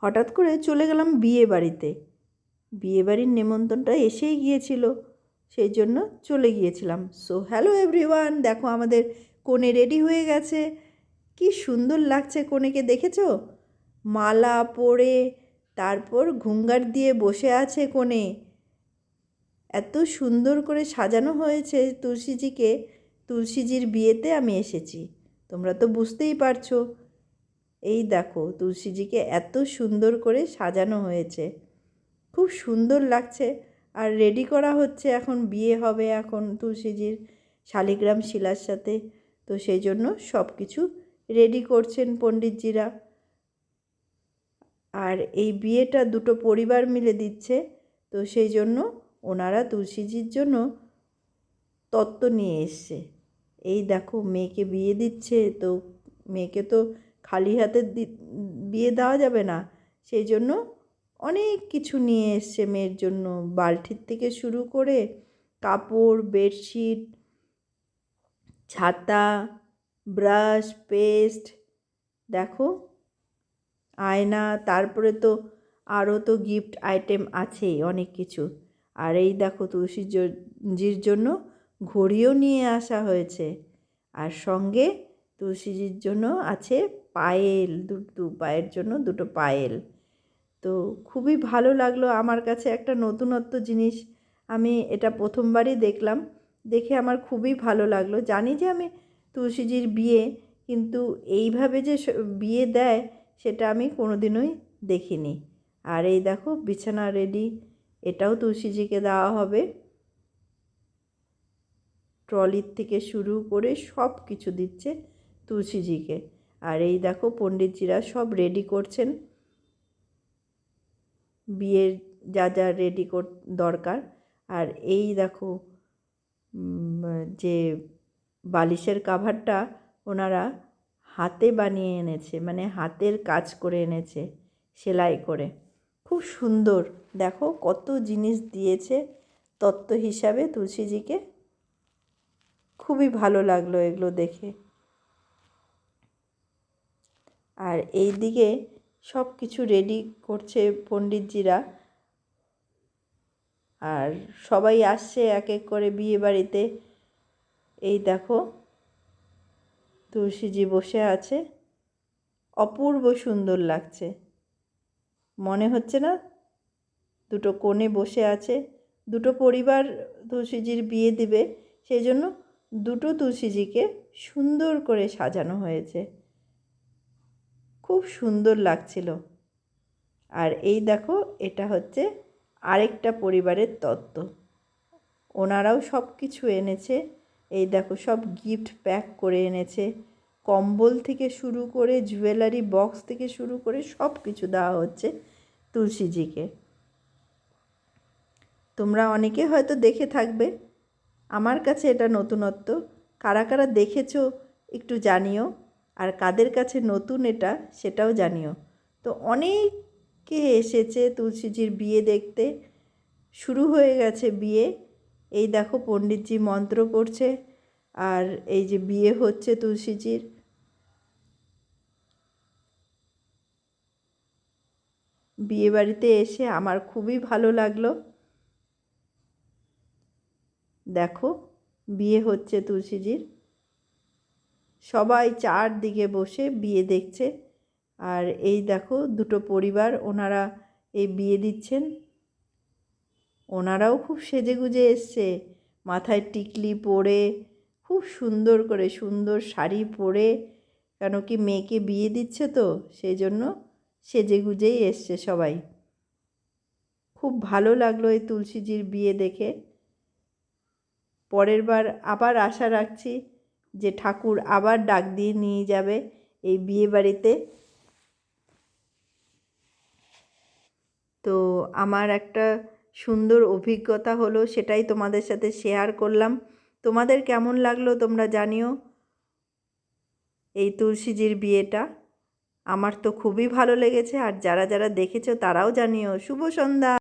হঠাৎ করে চলে গেলাম বিয়ে বাড়িতে। বিয়েবাড়ির নেমন্তন্নটা এসেই গিয়েছিল, সেই জন্য চলে গিয়েছিলাম। সো হ্যালো এভরিওয়ান, দেখো আমাদের কনে রেডি হয়ে গেছে। কি সুন্দর লাগছে কনেকে, দেখেছো? মালা পরে তারপর ঘুঙ্গার দিয়ে বসে আছে কনে। এত সুন্দর করে সাজানো হয়েছে তুলসীজিকে। তুলসীজির বিয়েতে আমি এসেছি, তোমরা তো বুঝতেই পারছো। এই দেখো তুলসীজিকে এত সুন্দর করে সাজানো হয়েছে, খুব সুন্দর লাগছে। আর রেডি করা হচ্ছে, এখন বিয়ে হবে এখন তুলসীজির শালিগ্রাম শিলার সাথে। তো সেই জন্য সব কিছু রেডি করছেন পণ্ডিতজিরা। আর এই বিয়েটা দুটো পরিবার মিলে দিচ্ছে, তো সেই জন্য ওনারা তুলসীজির জন্য তত্ত্ব নিয়ে এসছে। এই দেখো মেয়েকে বিয়ে দিচ্ছে, তো মেয়েকে তো খালি হাতে বিয়ে দেওয়া যাবে না, সেই জন্য অনেক কিছু নিয়ে এসছে মেয়ের জন্য। বালতির থেকে শুরু করে কাপড়, বেডশিট, ছাতা, ব্রাশ, পেস্ট, দেখো আয়না, তারপরে তো আরও তো গিফট আইটেম আছেই অনেক কিছু। আর এই দেখো তুলসীজির জন্য ঘড়িও নিয়ে আসা হয়েছে। আর সঙ্গে তুলসীজির জন্য আছে পায়েল, দু পায়ের জন্য দুটো পায়েল। তো খুবই ভালো লাগলো আমার কাছে, একটা নতুনত্ব জিনিস। আমি এটা প্রথমবারই দেখলাম, দেখে আমার খুবই ভালো লাগলো। জানি যে আমি তুলসীজির বিয়ে, কিন্তু এইভাবে যে বিয়ে দেয় সেটা আমি কোনোদিনই দেখিনি। আর এই দেখো বিছানা রেডি, এটাও তুলসীজিকে দেওয়া হবে। ট্রলির থেকে শুরু করে সব কিছু দিচ্ছে তুলসীজিকে। আর এই দেখো পণ্ডিতজিরা সব রেডি করছেন বিয়ের যা যা রেডি দরকার। আর এই দেখো যে বালিশের কাভারটা ওনারা হাতে বানিয়ে এনেছে, মানে হাতের কাজ করে এনেছে সেলাই করে, খুব সুন্দর। দেখো কত জিনিস দিয়েছে তত্ত্ব হিসাবে তুলসীজিকে, খুবই ভালো লাগলো এগুলো দেখে। আর এই দিকে সব কিছু রেডি করছে পণ্ডিতজিরা। আর সবাই আসছে এক এক করে বিয়ে বাড়িতে। এই দেখো তুলসীজি বসে আছে, অপূর্ব সুন্দর লাগছে। মনে হচ্ছে না দুটো কোণে বসে আছে, দুটো পরিবার তুলসীজির বিয়ে দিবে, সেই জন্য দুটো তুলসীজিকে সুন্দর করে সাজানো হয়েছে, খুব সুন্দর লাগছিল। আর এই দেখো এটা হচ্ছে আরেকটা পরিবারের তত্ত্ব, ওনারাও সব কিছু এনেছে। এই দেখো সব গিফট প্যাক করে এনেছে, কম্বল থেকে শুরু করে জুয়েলারি বক্স থেকে শুরু করে সব কিছু দেওয়া হচ্ছে তুলসীজিকে। তোমরা অনেকে হয়তো দেখে থাকবে, আমার কাছে এটা নতুনত্ব। কারা কারা দেখেছো একটু জানিও, আর কাদের কাছে নতুন এটা সেটাও জানিও। তো অনেকে এসেছে তুলসীজির বিয়ে দেখতে, শুরু হয়ে গেছে বিয়ে। এই দেখো পণ্ডিতজি মন্ত্র পড়ছে, আর এই যে বিয়ে হচ্ছে তুলসীজির। বিয়ে বাড়িতে এসে আমার খুবই ভালো লাগলো। দেখো বিয়ে হচ্ছে তুলসীজির, সবাই চারদিকে বসে বিয়ে দেখছে। আর এই দেখো দুটো পরিবার ওনারা এই বিয়ে দিচ্ছেন, ওনারাও খুব সেজেগুজে এসছে, মাথায় টিকলি পরে খুব সুন্দর করে সুন্দর শাড়ি পরে, কেন কি মেয়েকে বিয়ে দিচ্ছে তো সেই জন্য সেজেগুজেই এসছে সবাই। খুব ভালো লাগলো এই তুলসীজির বিয়ে দেখে। পরের বার আবার আশা রাখছি যে ঠাকুর আবার ডাক দিয়ে নিয়ে যাবে এই বিয়ে বাড়িতে। তো আমার একটা সুন্দর অভিজ্ঞতা হলো, সেটাই তোমাদের সাথে শেয়ার করলাম। তোমাদের কেমন লাগলো তোমরা জানিও এই তুলসীজির বিয়েটা। আমার তো খুবই ভালো লেগেছে, আর যারা যারা দেখেছো তারাও জানিও। শুভ সন্ধ্যা।